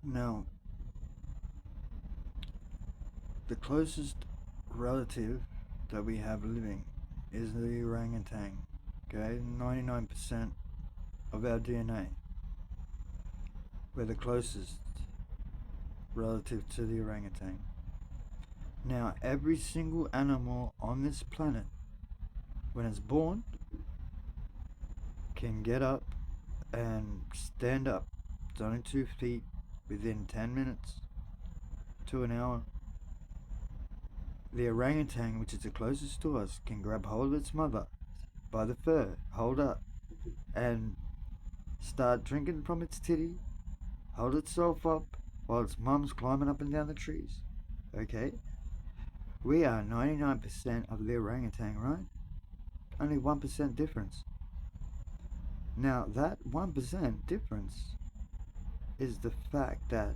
Now, the closest relative that we have living is the orangutan. Okay, 99% of our DNA. We're the closest relative to the orangutan. Now, every single animal on this planet, when it's born, can get up and stand up. It's only 2 feet within 10 minutes to an hour. The orangutan, which is the closest to us, can grab hold of its mother by the fur, hold up, and start drinking from its titty, hold itself up while its mum's climbing up and down the trees. Okay? We are 99% of the orangutan, right? Only 1% difference. Now, that 1% difference is the fact that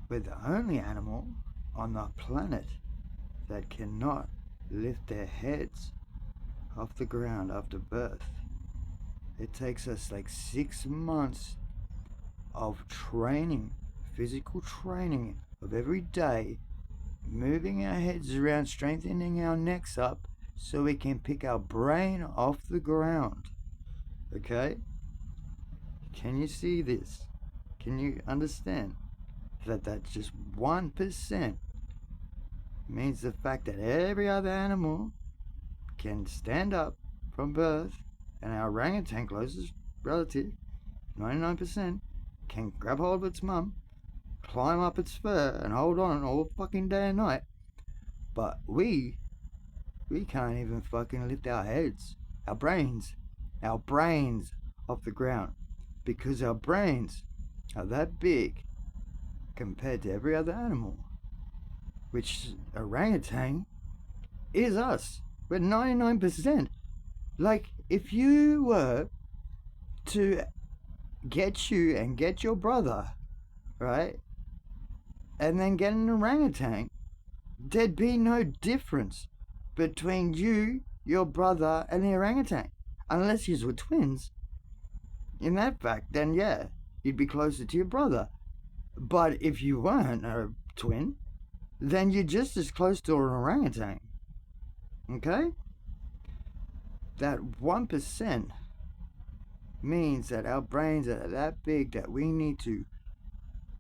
we're the only animal on the planet that cannot lift their heads off the ground after birth. It takes us like 6 months of training, physical training of every day, moving our heads around, strengthening our necks up so we can pick our brain off the ground. Okay? Can you see this? Can you understand that that's just 1% means the fact that every other animal can stand up from birth, and our orangutan closest relative, 99%, can grab hold of its mum, climb up its fur, and hold on all fucking day and night. But we can't even fucking lift our heads, our brains off the ground, because our brains are that big compared to every other animal, which orangutan is us. We're 99%. Like, if you were to get you and get your brother, right, and then get an orangutan, there'd be no difference between you, your brother, and the orangutan. Unless you were twins. In that fact, then yeah, you'd be closer to your brother. But if you weren't a twin, then you're just as close to an orangutan. Okay? That 1% means that our brains are that big that we need to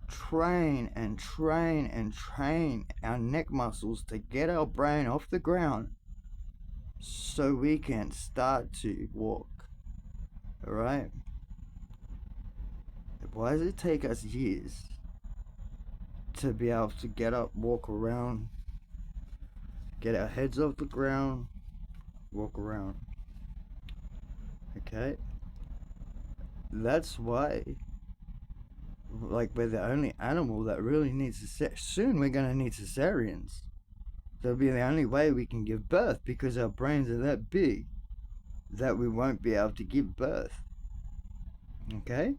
train and train and train our neck muscles to get our brain off the ground so we can start to walk. Alright? Why does it take us years to be able to get up, walk around, get our heads off the ground, walk around? Okay? That's why, like, we're the only animal that really needs soon we're going to need cesareans. That'll be the only way we can give birth, because our brains are that big that we won't be able to give birth. Okay?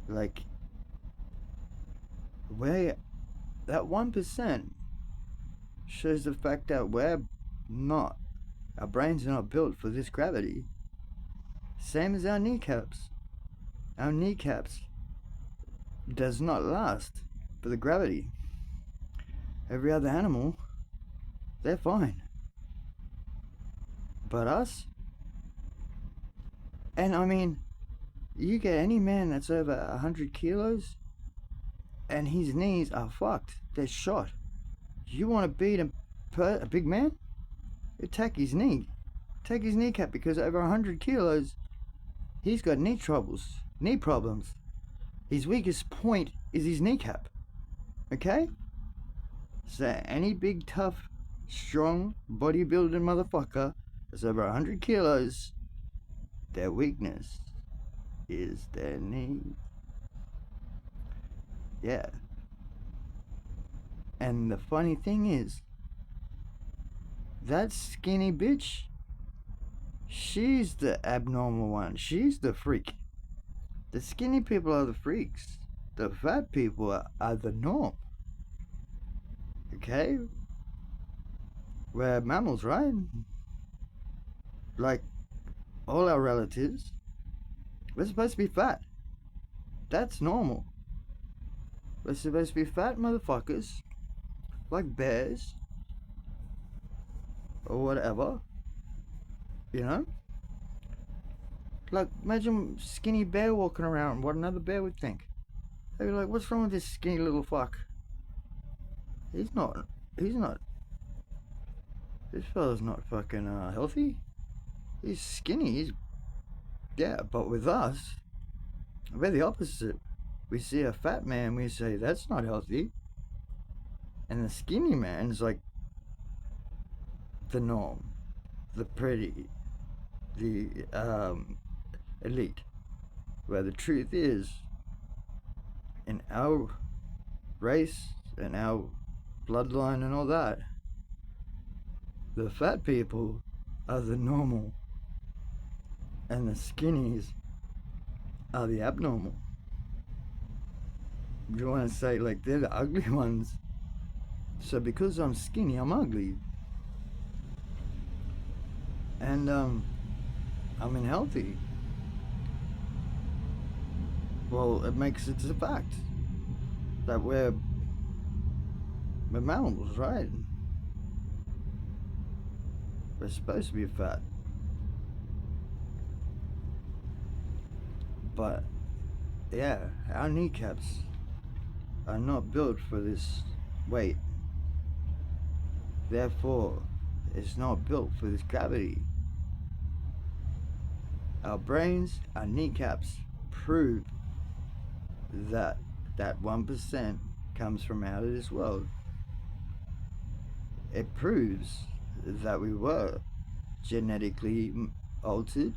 Like, that 1% shows the fact that our brains are not built for this gravity. Same as our kneecaps. Our kneecaps does not last for the gravity. Every other animal, they're fine. But us? And I mean, you get any man that's over 100 kilos, and his knees are fucked. They're shot. You want to beat a big man? Attack his knee. Take his kneecap, because over 100 kilos, he's got knee problems. His weakest point is his kneecap. Okay? So any big, tough, strong, bodybuilding motherfucker that's over 100 kilos, their weakness is their knee. Yeah. And the funny thing is, that skinny bitch, she's the abnormal one. She's the freak. The skinny people are the freaks. The fat people are the norm. Okay? We're mammals, right? Like all our relatives, we're supposed to be fat. That's normal. They're supposed to be fat motherfuckers, like bears, or whatever, you know? Like, imagine skinny bear walking around, what another bear would think. They'd be like, what's wrong with this skinny little fuck? He's not, this fella's not fucking healthy. He's skinny, yeah, but with us, we're the opposite. We see a fat man, we say, that's not healthy. And the skinny man is like the norm, the pretty, the elite. Where the truth is, in our race and our bloodline and all that, the fat people are the normal and the skinnies are the abnormal. You want to say, like, they're the ugly ones. So because I'm skinny, I'm ugly. And I'm unhealthy. Well, it makes it a fact that we're mammals, right? We're supposed to be fat. But yeah, our kneecaps are not built for this weight. Therefore, it's not built for this gravity. Our brains, our kneecaps prove that 1% comes from out of this world. It proves that we were genetically altered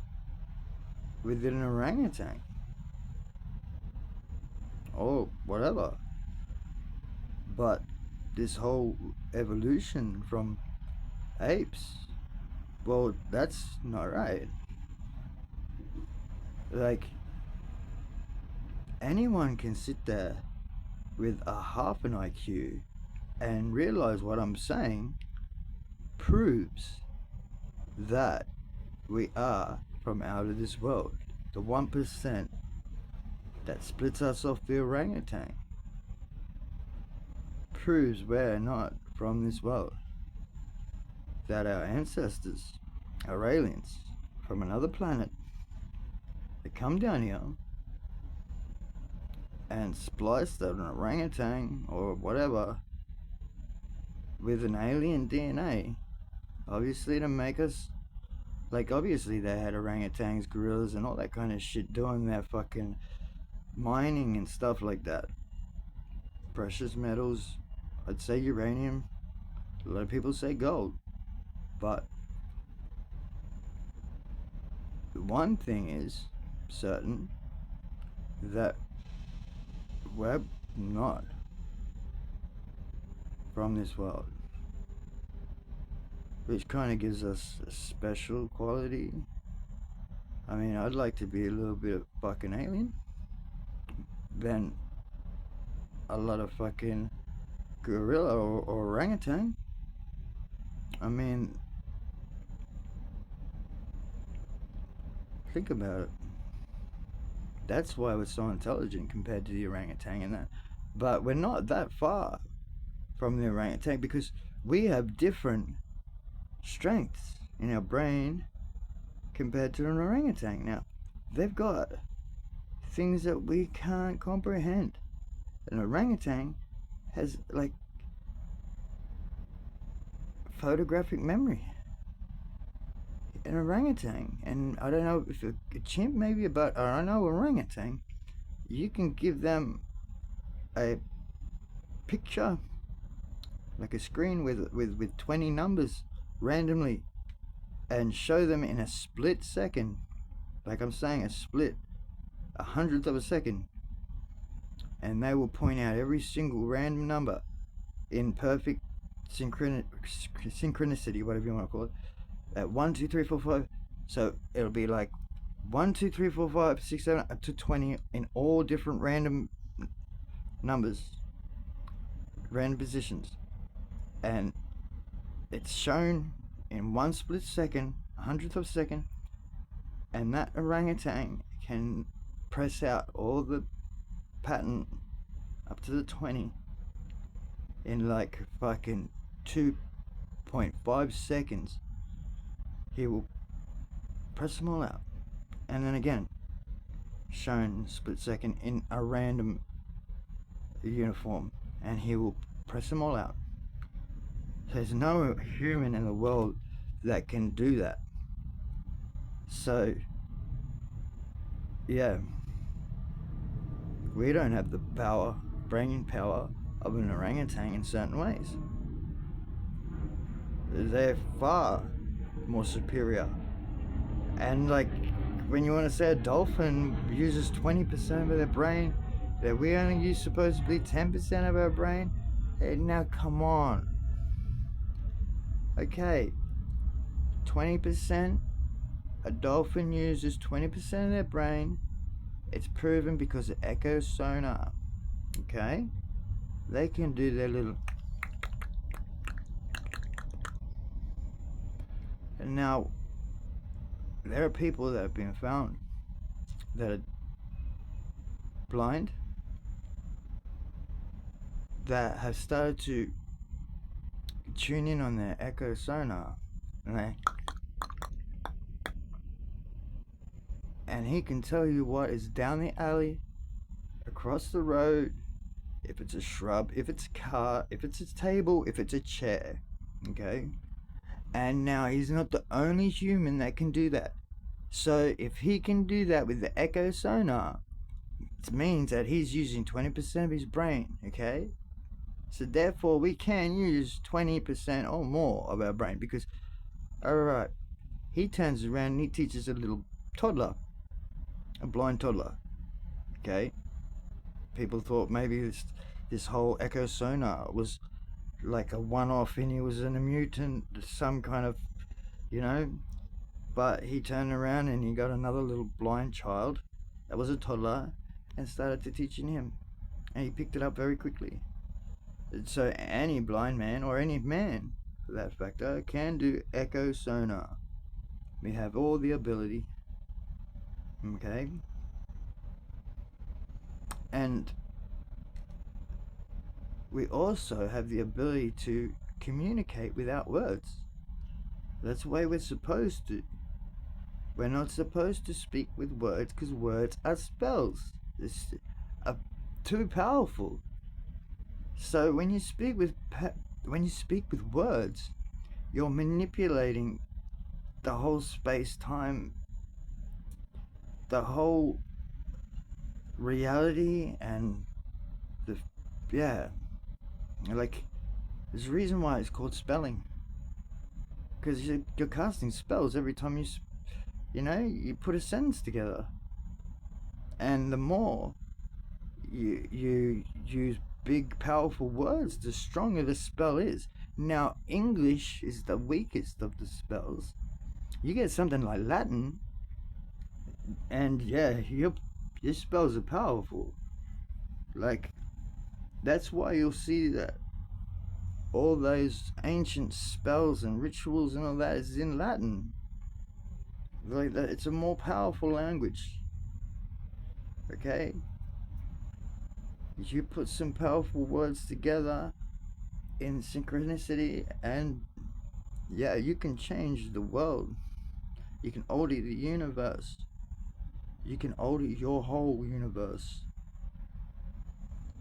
within an orangutan or whatever. But this whole evolution from apes, well, that's not right. Like, anyone can sit there with a half an IQ and realize what I'm saying proves that we are from out of this world. The 1% that splits us off the orangutan proves we're not from this world. That our ancestors are aliens from another planet. They come down here and spliced an orangutan or whatever with an alien DNA, obviously to make us, like, obviously they had orangutans, gorillas and all that kind of shit doing their fucking mining and stuff like that. Precious metals, I'd say uranium, a lot of people say gold, but one thing is certain, that we're not from this world, which kind of gives us a special quality. I mean, I'd like to be a little bit of fucking alien than a lot of fucking gorilla or orangutan. I mean, think about it. That's why we're so intelligent compared to the orangutan and that. But we're not that far from the orangutan because we have different strengths in our brain compared to an orangutan. Now, they've got things that we can't comprehend. An orangutan has, like, photographic memory. An orangutan, and I don't know if a chimp maybe, but I know orangutan, you can give them a picture, like a screen with 20 numbers randomly, and show them in a split second, like I'm saying, a hundredth of a second, and they will point out every single random number in perfect synchronicity, whatever you want to call it, at 1, 2, 3, 4, 5. So it'll be like 1, 2, 3, 4, 5, 6, 7, up to 20 in all different random numbers, random positions, and it's shown in one split second, a hundredth of a second, and that orangutan can press out all the pattern up to the 20 in like fucking 2.5 seconds. He will press them all out, and then again shown split second in a random uniform, and he will press them all out. There's no human in the world that can do that. So yeah, we don't have the brain power of an orangutan in certain ways. They're far more superior. And like, when you want to say a dolphin uses 20% of their brain, that we only use supposedly 10% of our brain, now come on. Okay, 20%, a dolphin uses 20% of their brain. It's proven because of echo sonar. Okay, they can do their little. And now, there are people that have been found that are blind, that have started to tune in on their echo sonar, and he can tell you what is down the alley, across the road, if it's a shrub, if it's a car, if it's a table, if it's a chair. Okay? And now he's not the only human that can do that. So if he can do that with the echo sonar, it means that he's using 20% of his brain. Okay? So therefore we can use 20% or more of our brain, because, alright, he turns around and he teaches a little toddler, a blind toddler. Okay? People thought maybe this whole echo sonar was like a one-off and he was a mutant, some kind of, but he turned around and he got another little blind child that was a toddler and started to teaching him, and he picked it up very quickly. So any blind man, or any man for that factor, can do echo sonar. We have all the ability. Okay? And we also have the ability to communicate without words. That's the way we're supposed to. We're not supposed to speak with words, because words are spells. It's too powerful. So when you speak with words, you're manipulating the whole space-time, the whole reality, and like, there's a reason why it's called spelling, because you're casting spells every time you put a sentence together, and the more you use big powerful words, the stronger the spell is. Now English is the weakest of the spells. You get something like Latin, and your spells are powerful. Like, that's why you'll see that all those ancient spells and rituals and all that is in Latin. Like that, it's a more powerful language. Okay? You put some powerful words together in synchronicity, and you can change the world. You can alter the universe. You can alter your whole universe.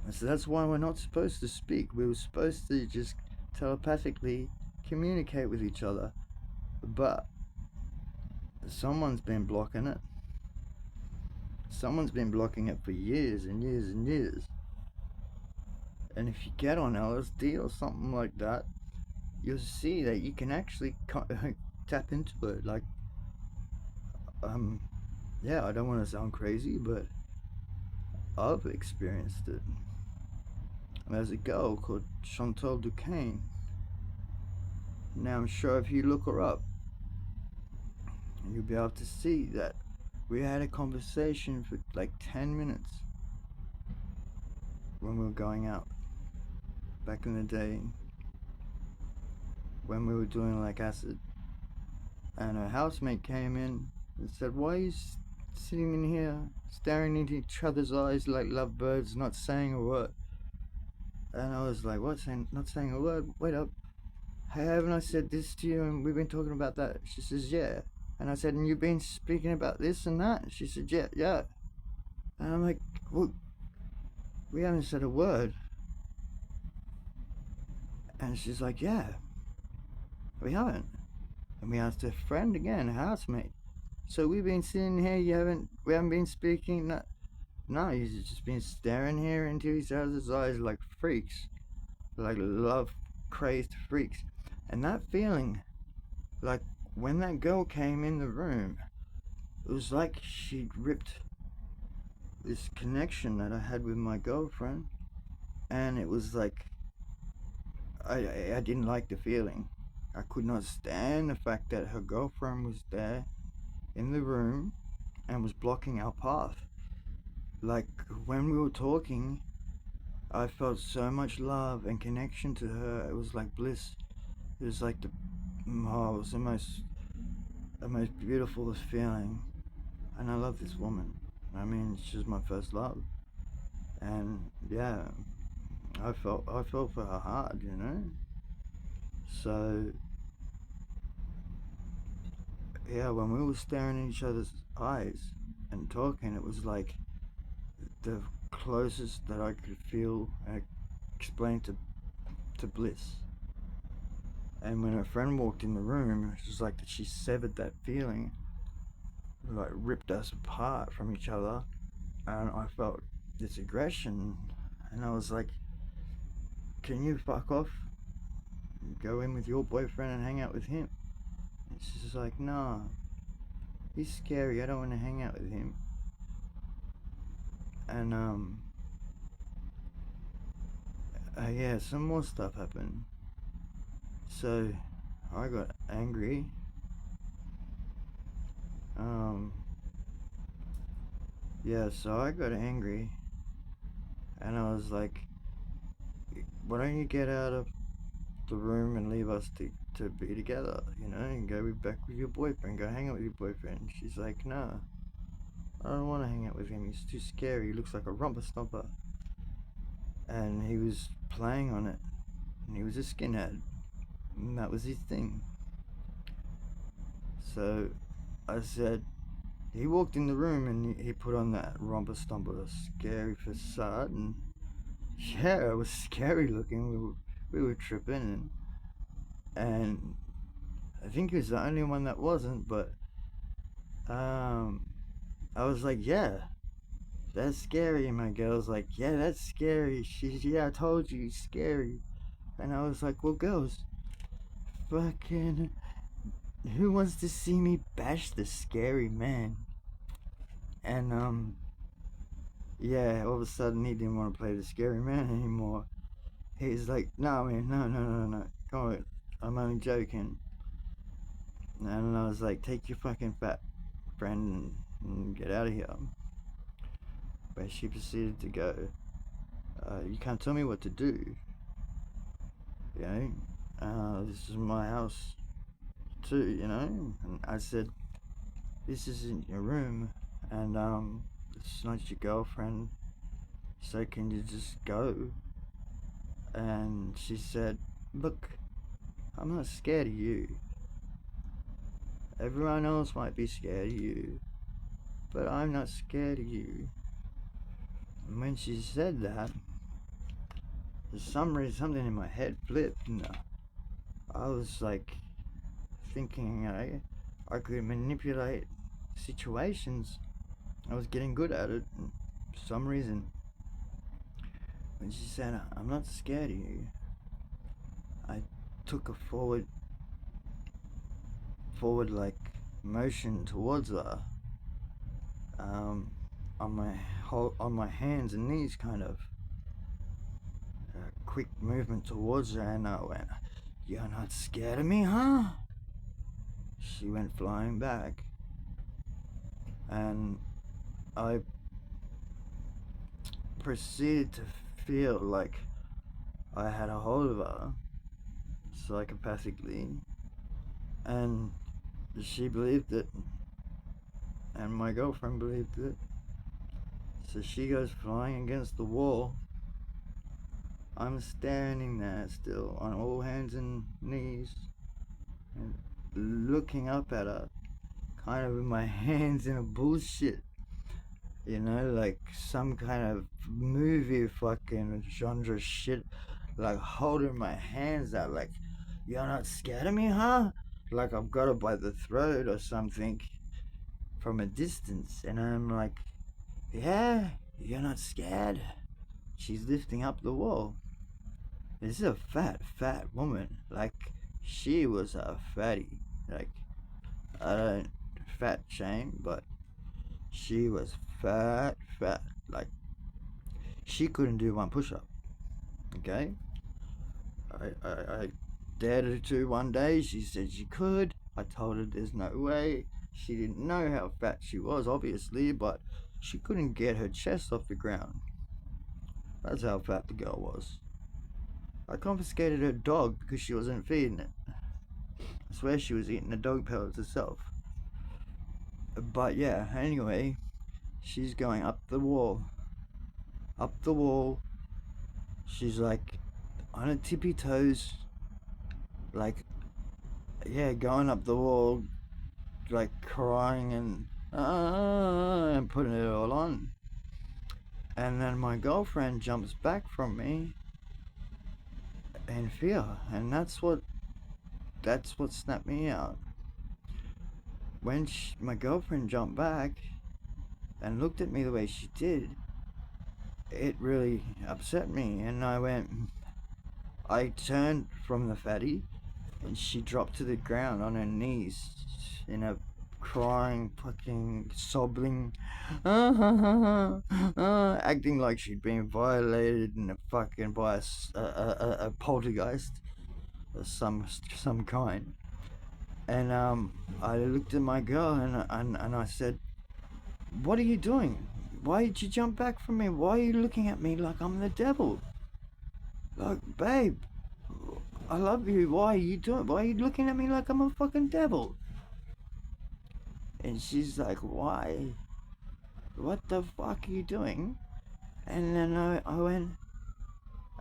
And so that's why we're not supposed to speak. We were supposed to just telepathically communicate with each other. But someone's been blocking it. Someone's been blocking it for years and years and years. And if you get on LSD or something like that, you'll see that you can actually tap into it. Like, I don't want to sound crazy, but I've experienced it. There's a girl called Chantal Duquesne. Now I'm sure if you look her up, you'll be able to see that we had a conversation for like 10 minutes when we were going out back in the day, when we were doing like acid. And her housemate came in and said, "Why are you sitting in here staring into each other's eyes like lovebirds, not saying a word?" And I was like, what? Not saying a word. Wait up. Hey, haven't I said this to you? And we've been talking about that. She says, yeah. And I said, and you've been speaking about this and that? And she said, yeah, yeah. And I'm like, well, we haven't said a word. And she's like, yeah, we haven't. And we asked her friend again, a housemate. So we've been sitting here, we haven't been speaking. No, you've just been staring here into each other's eyes like freaks, like love crazed freaks. And that feeling, like when that girl came in the room, it was like she'd ripped this connection that I had with my girlfriend, and it was like I didn't like the feeling. I could not stand the fact that her girlfriend was there in the room and was blocking our path. Like when we were talking, I felt so much love and connection to her. It was like bliss. It was like it was the most beautiful feeling. And I love this woman. I mean, she's my first love. And yeah, I felt for her hard, you know. So yeah, when we were staring in each other's eyes and talking, it was like the closest that I could feel and explain to bliss. And when her friend walked in the room, it was like that she severed that feeling, like ripped us apart from each other. And I felt this aggression, and I was like, can you fuck off? Go in with your boyfriend and hang out with him. And she's like, nah, he's scary, I don't want to hang out with him. And yeah, some more stuff happened. So I got angry. Yeah, so I got angry, and I was like, why don't you get out of the room and leave us to be together, you know, and go back with your boyfriend, go hang out with your boyfriend. She's like, no, I don't want to hang out with him, he's too scary, he looks like a romper stomper. And he was playing on it, and he was a skinhead, and that was his thing. So I said, he walked in the room and he put on that romper stomper scary facade, and yeah, it was scary looking. We were tripping, and I think he was the only one that wasn't. But I was like, yeah, that's scary. And my girl's like, yeah, that's scary. She's, yeah, I told you, he's scary. And I was like, well, girls, fucking, who wants to see me bash the scary man? And yeah, all of a sudden he didn't want to play the scary man anymore. He's like, no, man, no. Come on, I'm only joking. And I was like, take your fucking fat friend and get out of here. But she proceeded to go, you can't tell me what to do. You know, this is my house too, you know? And I said, this isn't your room, and it's not your girlfriend, so can you just go? And she said, look, I'm not scared of you. Everyone else might be scared of you, but I'm not scared of you. And when she said that, for some reason, something in my head flipped, and I was like thinking I could manipulate situations. I was getting good at it, and for some reason, when she said, I'm not scared of you, I took a forward like motion towards her, on my hands and knees, kind of quick movement towards her, and I went, you're not scared of me, huh? She went flying back, and I proceeded to feel like I had a hold of her psychopathically, and she believed it, and my girlfriend believed it. So she goes flying against the wall. I'm standing there still on all hands and knees and looking up at her, kind of with my hands in a bullshit. Like some kind of movie fucking genre shit. Like holding my hands out, like, you're not scared of me, huh? Like I've got her by the throat or something from a distance. And I'm like, yeah, you're not scared. She's lifting up the wall. This is a fat woman. Like, she was a fatty. Like, I don't fat shame, but she was fat. Like, she couldn't do one push up. Okay? I dared her to one day. She said she could. I told her there's no way. She didn't know how fat she was, obviously, but she couldn't get her chest off the ground. That's how fat the girl was. I confiscated her dog because she wasn't feeding it. I swear she was eating the dog pellets herself. But yeah, anyway, she's going up the wall. Up the wall. She's like on her tippy toes. Like, yeah, going up the wall, like crying and putting it all on. And then my girlfriend jumps back from me in fear, and that's what snapped me out. When my girlfriend jumped back and looked at me the way she did, it really upset me, and I turned from the fatty, and she dropped to the ground on her knees in a crying, fucking sobbing, acting like she'd been violated in a fucking by a poltergeist of some kind. And I looked at my girl and I said, "What are you doing? Why did you jump back from me? Why are you looking at me like I'm the devil? Like, babe, I love you. Why are you doing? Why are you looking at me like I'm a fucking devil?" And she's like, "Why? What the fuck are you doing?" And then I went,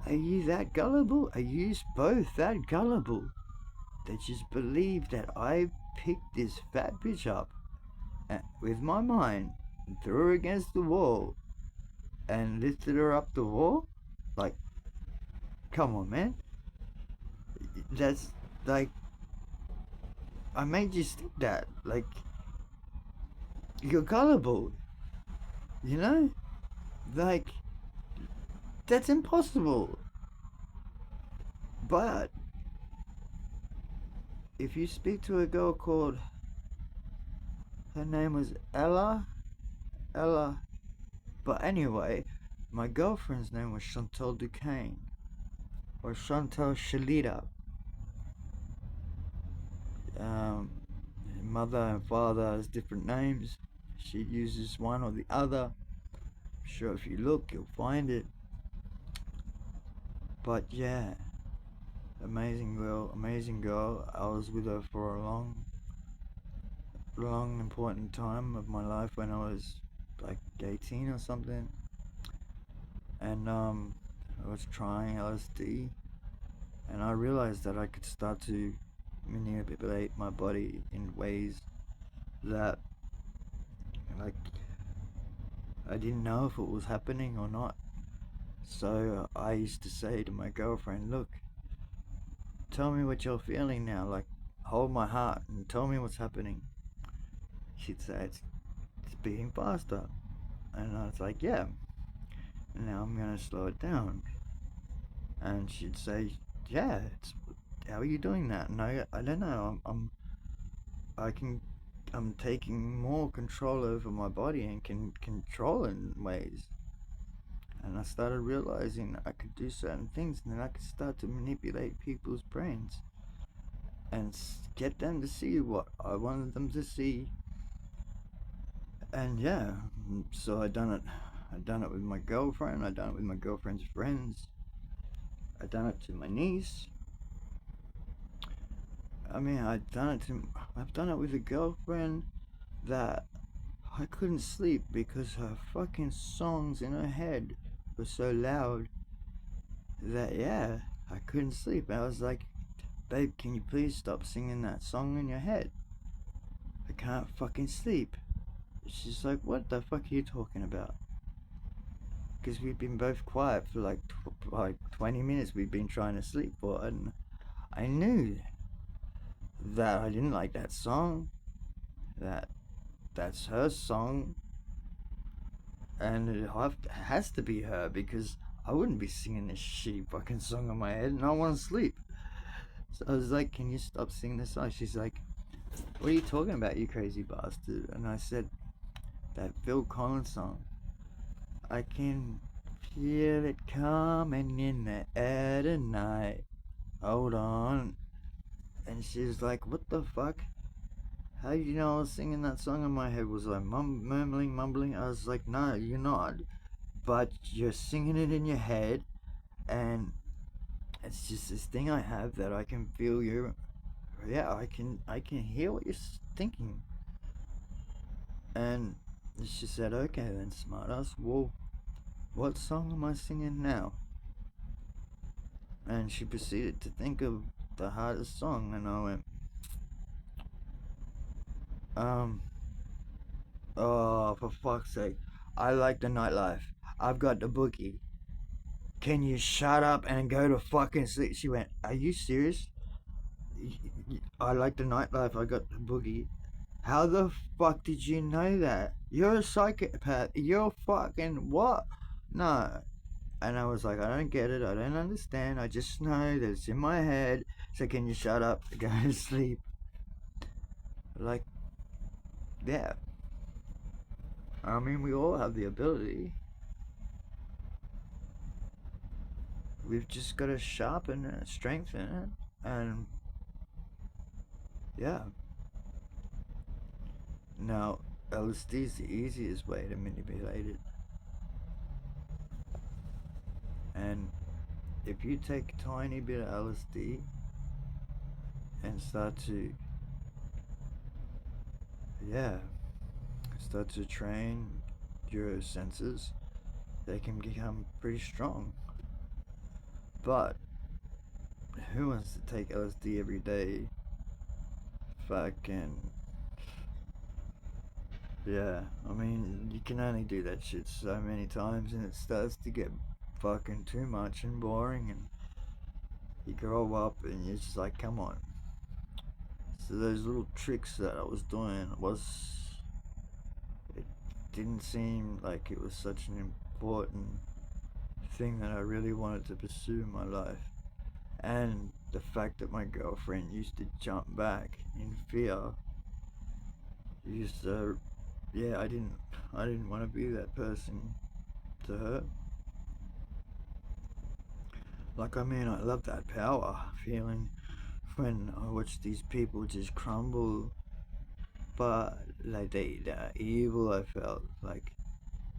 "Are you that gullible? Are you both that gullible that just believe that I picked this fat bitch up with my mind and threw her against the wall and lifted her up the wall? Like, come on, man. That's like, I made you think that. Like, you're gullible, you know? Like, that's impossible. But if you speak to a girl called, her name was Ella, but anyway, my girlfriend's name was Chantal Duquesne, or Chantal Shalita. Um, Mother and father has different names. She uses one or the other. I'm sure if you look, you'll find it. But yeah, amazing girl. I was with her for a long, important time of my life when I was like 18 or something. And I was trying LSD, and I realized that I could start to manipulate my body in ways that, like, I didn't know if it was happening or not. So I used to say to my girlfriend, "Look, tell me what you're feeling now. Like, hold my heart and tell me what's happening." She'd say, it's beating faster. And I was like, "Yeah, now I'm gonna slow it down." And she'd say, "Yeah, how are you doing that?" And I don't know. I'm taking more control over my body and can control it in ways. And I started realizing that I could do certain things, and then I could start to manipulate people's brains and get them to see what I wanted them to see. And yeah, so I done it with my girlfriend. I done it with my girlfriend's friends. I done it to my niece. I mean, I've done it with a girlfriend that I couldn't sleep because her fucking songs in her head were so loud. that, yeah, I couldn't sleep. I was like, babe, can you please stop singing that song in your head? I can't fucking sleep. She's like, what the fuck are you talking about? Because we've been both quiet for like 20 minutes. We've been trying to sleep for, and I knew that I didn't like that song. That that's her song, and it has to be her because I wouldn't be singing this shitty fucking song in my head, and I want to sleep. So I was like, "Can you stop singing this song?" She's like, "What are you talking about, you crazy bastard?" And I said, "That Phil Collins song. I can feel it coming in the air tonight. Hold on." And she's like, "What the fuck? How do you know I was singing that song in my head?" Was I murmuring, mumbling? I was like, "No, you're not. But you're singing it in your head, and it's just this thing I have that I can feel you. Yeah, I can hear what you're thinking." And she said, "Okay then, smartass. Well, what song am I singing now?" And she proceeded to think of the hardest song, and I went, um, oh, for fuck's sake, I like the nightlife. I've got the boogie. Can you shut up and go to fucking sleep? She went, "Are you serious? I like the nightlife. I got the boogie." How the fuck did you know that? You're a psychopath. You're fucking what? No. And I was like, I don't get it. I don't understand. I just know that it's in my head. So can you shut up? Go to sleep. Like, yeah. I mean, we all have the ability. We've just got to sharpen it, strengthen it, and yeah. Now, LSD is the easiest way to manipulate it. And if you take a tiny bit of LSD and yeah, start to train your senses, they can become pretty strong. But who wants to take LSD every day? Fucking yeah. I mean, you can only do that shit so many times, and it starts to get fucking too much and boring, and you grow up, and you're just like, come on. So those little tricks that I was doing it didn't seem like it was such an important thing that I really wanted to pursue in my life. And the fact that my girlfriend used to jump back in fear used to, yeah, I didn't want to be that person to her. Like, I mean, I love that power feeling when I watch these people just crumble, but like the evil I felt, like,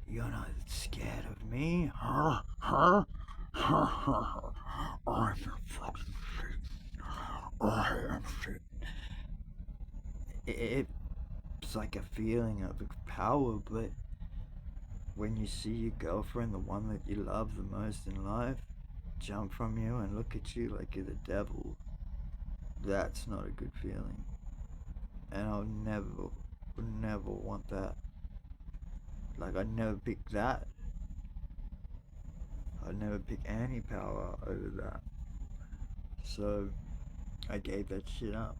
you're not scared of me? Huh? Huh? I'm the fucking shit. I am shit. It's like a feeling of power, but when you see your girlfriend, the one that you love the most in life, jump from you and look at you like you're the devil, that's not a good feeling. And I'll never want that. Like, I'd never pick that. I'd never pick any power over that. So, I gave that shit up.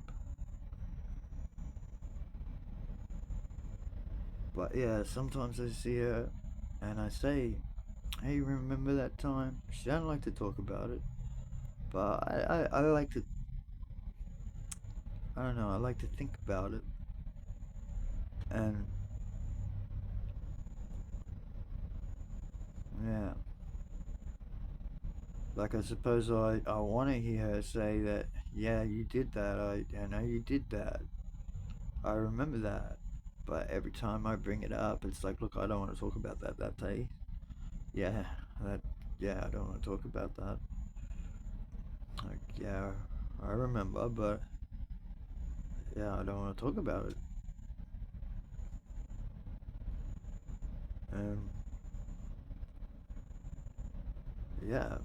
But yeah, sometimes I see her and I say, "Hey, remember that time?" She don't like to talk about it, but I like to. I don't know. I like to think about it, and yeah, like I suppose I want to hear her say that. Yeah, you did that. I know you did that. I remember that. But every time I bring it up, it's like, look, I don't want to talk about that day. Yeah, that. Yeah, I don't want to talk about that. Like, yeah, I remember, but yeah, I don't want to talk about it. And yeah,